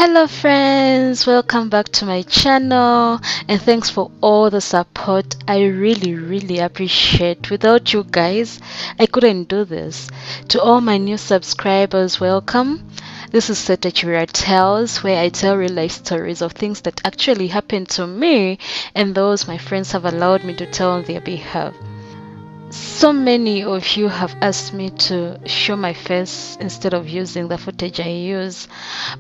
Hello friends, welcome back to my channel and thanks for all the support. I really appreciate. Without you guys, I couldn't do this. To all my new subscribers, welcome. This is SEETA Kibira Tales, where I tell real life stories of things that actually happened to me and those my friends have allowed me to tell on their behalf. So many of you have asked me to show my face instead of using the footage I use,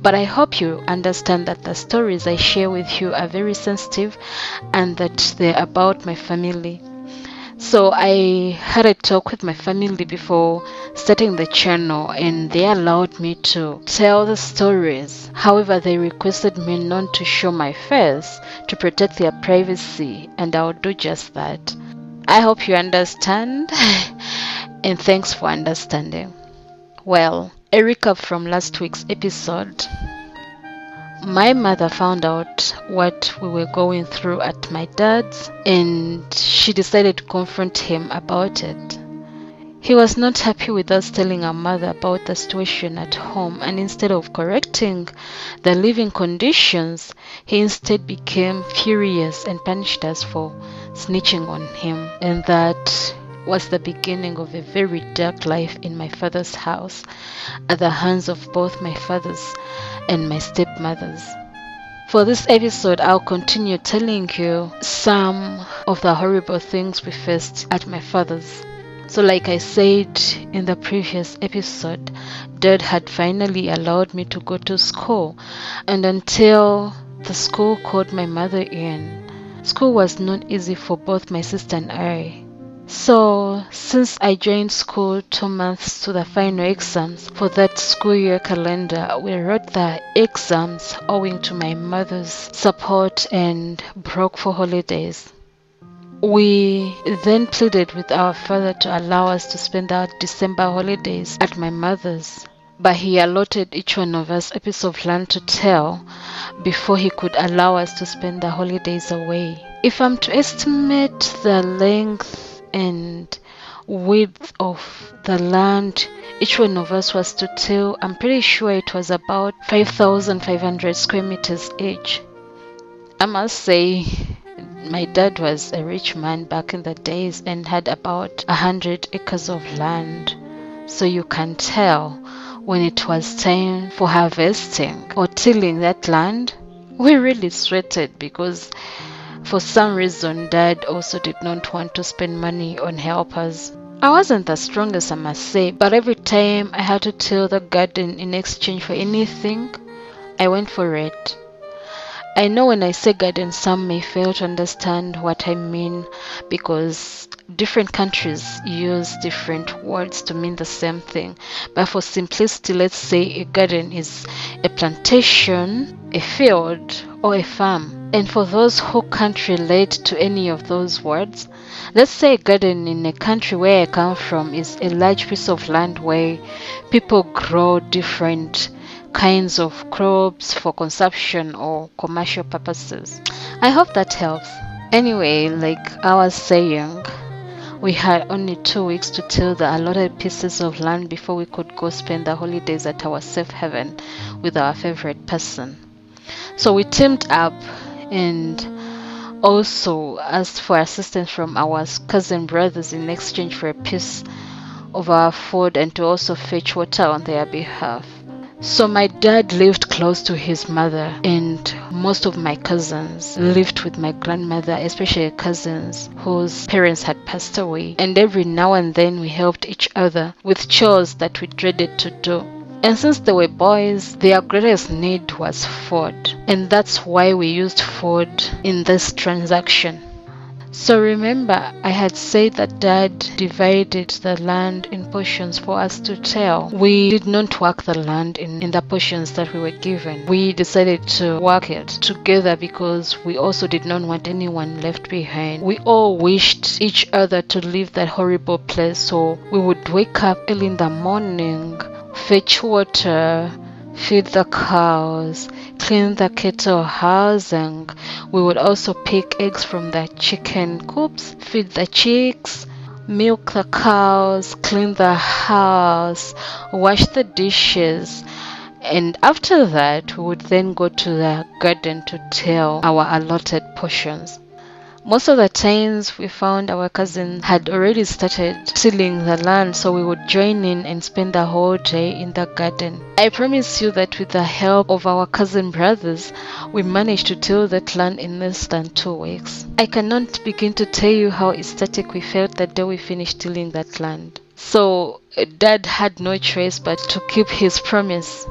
but I hope you understand that the stories I share with you are very sensitive and that they're about my family. So I had a talk with my family before starting the channel and they allowed me to tell the stories. However, they requested me not to show my face to protect their privacy, and I'll do just that. I hope you understand and thanks for understanding. Well, a recap from last week's episode. My mother found out what we were going through at my dad's and she decided to confront him about it. He was not happy with us telling our mother about the situation at home, and instead of correcting the living conditions, he instead became furious and punished us for snitching on him. And that was the beginning of a very dark life in my father's house at the hands of both my fathers and my stepmothers. For this episode, I'll continue telling you some of the horrible things we faced at my father's. So like I said in the previous episode, Dad had finally allowed me to go to school, and until the school called my mother in, school was not easy for both my sister and I. So since I joined school 2 months to the final exams for that school year calendar, we wrote the exams owing to my mother's support and broke for holidays. We then pleaded with our father to allow us to spend our December holidays at my mother's, but he allotted each one of us a piece of land to tell before he could allow us to spend the holidays away. If I'm to estimate the length and width of the land each one of us was to till, I'm pretty sure it was about 5,500 square meters each. I must say, my dad was a rich man back in the days and had about 100 acres of land. So you can tell when it was time for harvesting or tilling that land, we really sweated because for some reason Dad also did not want to spend money on helpers. I wasn't the strongest, I must say, but every time I had to till the garden in exchange for anything, I went for it. I know when I say garden, some may fail to understand what I mean because different countries use different words to mean the same thing. But for simplicity, let's say a garden is a plantation, a field, or a farm. And for those who can't relate to any of those words, let's say a garden in a country where I come from is a large piece of land where people grow different kinds of crops for consumption or commercial purposes. I hope that helps. Anyway, like I was saying, we had only 2 weeks to till the allotted pieces of land before we could go spend the holidays at our safe haven with our favorite person. So we teamed up and also asked for assistance from our cousin brothers in exchange for a piece of our food and to also fetch water on their behalf. So my dad lived close to his mother and most of my cousins lived with my grandmother, especially cousins whose parents had passed away, and every now and then we helped each other with chores that we dreaded to do. And since they were boys, their greatest need was food, and that's why we used food in this transaction. So remember, I had said that Dad divided the land in portions for us to till. We did not work the land in the portions that we were given. We decided to work it together because we also did not want anyone left behind. We all wished each other to leave that horrible place, so we would wake up early in the morning, fetch water, feed the cows, clean the cattle housing. We would also pick eggs from the chicken coops, feed the chicks, milk the cows, clean the house, wash the dishes, And after that, we would then go to the garden to till our allotted portions. Most of the times we found our cousin had already started tilling the land, so we would join in and spend the whole day in the garden. I promise you that with the help of our cousin brothers, we managed to till that land in less than 2 weeks. I cannot begin to tell you how ecstatic we felt the day we finished tilling that land. So Dad had no choice but to keep his promise.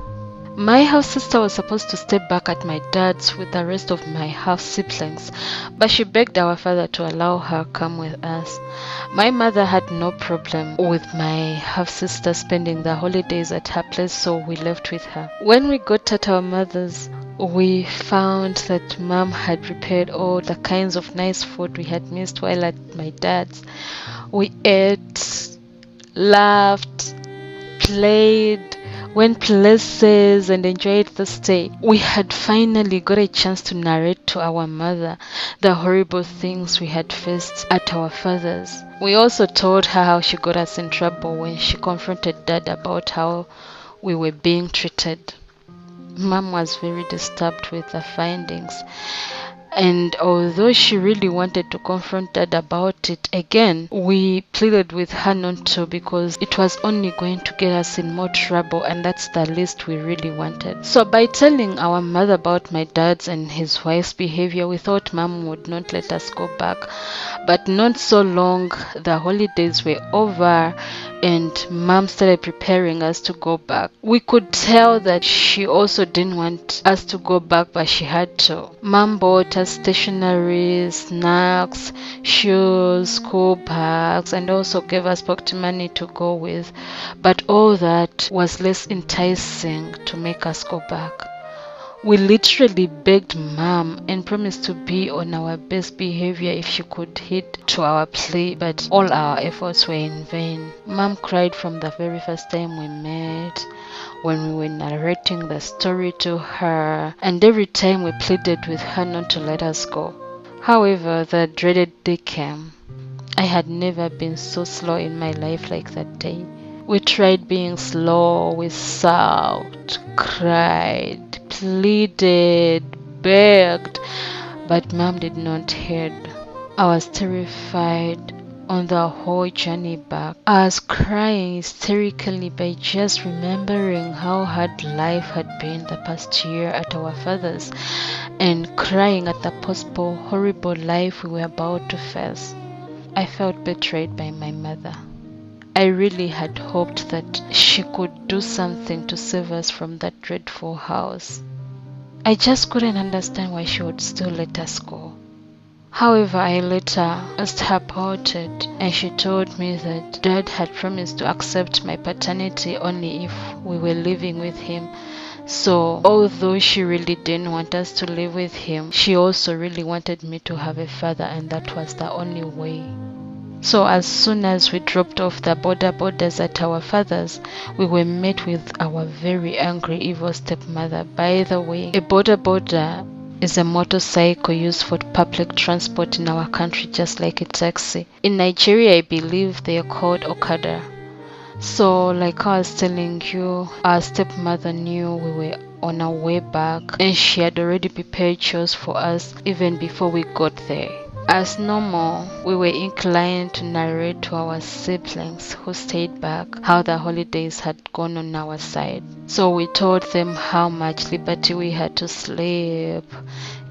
My half sister was supposed to stay back at my dad's with the rest of my half siblings, but she begged our father to allow her come with us. My mother had no problem with my half sister spending the holidays at her place, so we left with her. When we got at our mother's, we found that Mom had prepared all the kinds of nice food we had missed while at my dad's. We ate, laughed, played, went places, and enjoyed the stay. We had finally got a chance to narrate to our mother the horrible things we had faced at our father's. We also told her how she got us in trouble when she confronted Dad about how we were being treated. Mom was very disturbed with the findings, and although she really wanted to confront Dad about it again, we pleaded with her not to, because it was only going to get us in more trouble, and that's the least we really wanted. So by telling our mother about my dad's and his wife's behavior, we thought Mom would not let us go back. But not so long, the holidays were over and Mom started preparing us to go back. We could tell that she also didn't want us to go back, but she had to. Mom bought us stationery, snacks, shoes, school bags, and also gave us pocket money to go with. But all that was less enticing to make us go back. We literally begged Mom and promised to be on our best behavior if she could heed to our plea, but all our efforts were in vain. Mom cried from the very first time we met, when we were narrating the story to her, and every time we pleaded with her not to let us go. However, the dreaded day came. I had never been so slow in my life like that day. We tried being slow, we sulked, cried, pleaded, begged, but Mom did not heed. I was terrified on the whole journey back. I was crying hysterically by just remembering how hard life had been the past year at our father's, and crying at the possible horrible life we were about to face. I felt betrayed by my mother. I really had hoped that she could do something to save us from that dreadful house. I just couldn't understand why she would still let us go. However, I later asked her about it, and she told me that Dad had promised to accept my paternity only if we were living with him. So, although she really didn't want us to live with him, she also really wanted me to have a father, and that was the only way. So as soon as we dropped off the borders at our father's, we were met with our very angry, evil stepmother. By the way, a border is a motorcycle used for public transport in our country, just like a taxi. In Nigeria, I believe they are called Okada. So like I was telling you, our stepmother knew we were on our way back, and she had already prepared chores for us even before we got there. As normal, we were inclined to narrate to our siblings who stayed back how the holidays had gone on our side. So we told them how much liberty we had to sleep,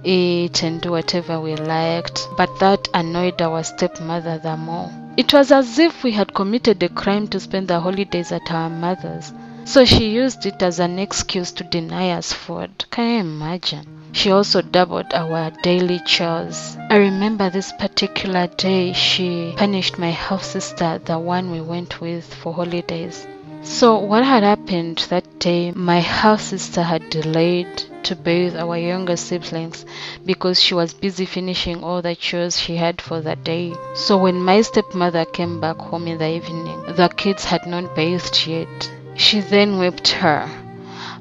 eat, and do whatever we liked, but that annoyed our stepmother the more. It was as if we had committed a crime to spend the holidays at our mother's. So she used it as an excuse to deny us food. Can you imagine? She also doubled our daily chores. I remember this particular day she punished my half-sister, the one we went with for holidays. So what had happened that day, my half-sister had delayed to bathe our younger siblings because she was busy finishing all the chores she had for the day. So when my stepmother came back home in the evening, the kids had not bathed yet. She then whipped her,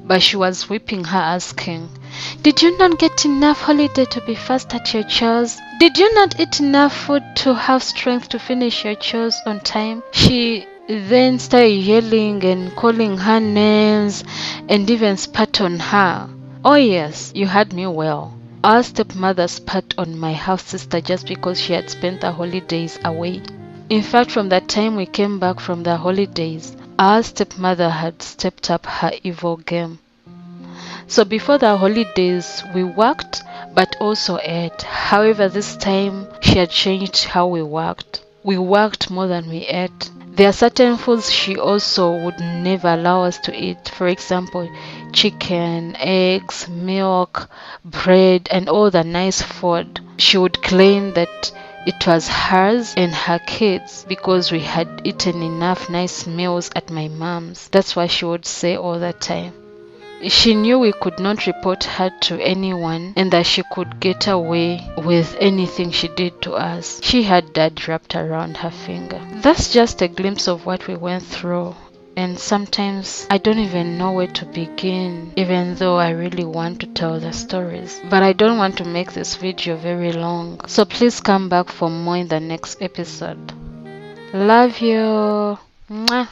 but she was whipping her asking, "Did you not get enough holiday to be fast at your chores? Did you not eat enough food to have strength to finish your chores on time?" She then started yelling and calling her names and even spat on her. Oh yes, you heard me well. Our stepmother spat on my half sister just because she had spent the holidays away. In fact, from the time we came back from the holidays, our stepmother had stepped up her evil game. So before the holidays, we worked but also ate. However, this time she had changed how we worked. We worked more than we ate. There are certain foods she also would never allow us to eat. For example, chicken, eggs, milk, bread, and all the nice food. She would claim that it was hers and her kids because we had eaten enough nice meals at my mom's. That's what she would say all the time. She knew we could not report her to anyone and that she could get away with anything she did to us. She had dad wrapped around her finger. That's just a glimpse of what we went through. And sometimes I don't even know where to begin, even though I really want to tell the stories. But I don't want to make this video very long. So please come back for more in the next episode. Love you. Mwah.